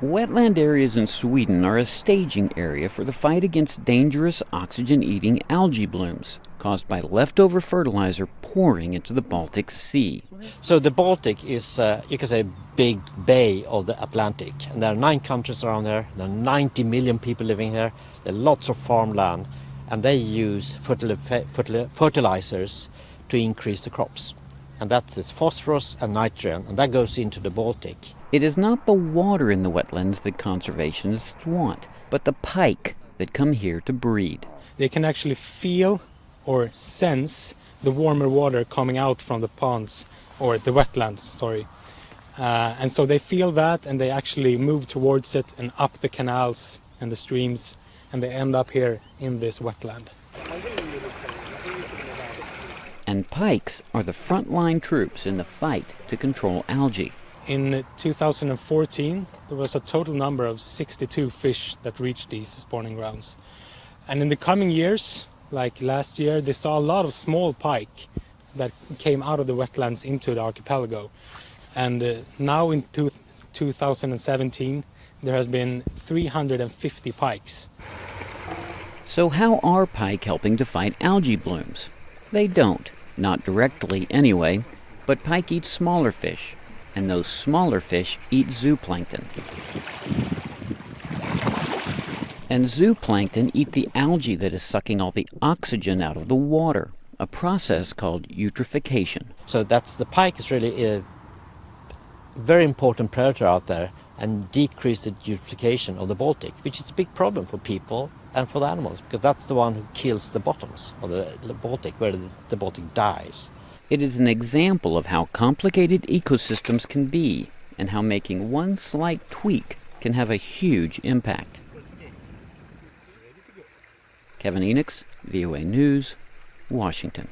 Wetland areas in Sweden are a staging area for the fight against dangerous oxygen-eating algae blooms caused by leftover fertilizer pouring into the Baltic Sea. So the Baltic is, you can say, a big bay of the Atlantic. And there are 9 countries around there. There are 90 million people living there. There are lots of farmland. And they use fertilizers to increase the crops. And that's phosphorus and nitrogen, and that goes into the Baltic. It is not the water in the wetlands that conservationists want, but the pike that come here to breed. They can actually feel or sense the warmer water coming out from the ponds, or the wetlands, sorry. And so they feel that, and they actually move towards it and up the canals and the streams, and they end up here in this wetland. And pikes are the frontline troops in the fight to control algae. In 2014, there was a total number of 62 fish that reached these spawning grounds. And in the coming years, like last year, they saw a lot of small pike that came out of the wetlands into the archipelago. And now in 2017, there has been 350 pikes. So how are pike helping to fight algae blooms? They don't, not directly anyway, but pike eat smaller fish, and those smaller fish eat zooplankton. And zooplankton eat the algae that is sucking all the oxygen out of the water, a process called eutrophication. So that's the pike is really a very important predator out there, and decrease the eutrophication of the Baltic, which is a big problem for people and for the animals, because that's the one who kills the bottoms of the Baltic, where the Baltic dies. It is an example of how complicated ecosystems can be, and how making one slight tweak can have a huge impact. Kevin Enochs, VOA News, Washington.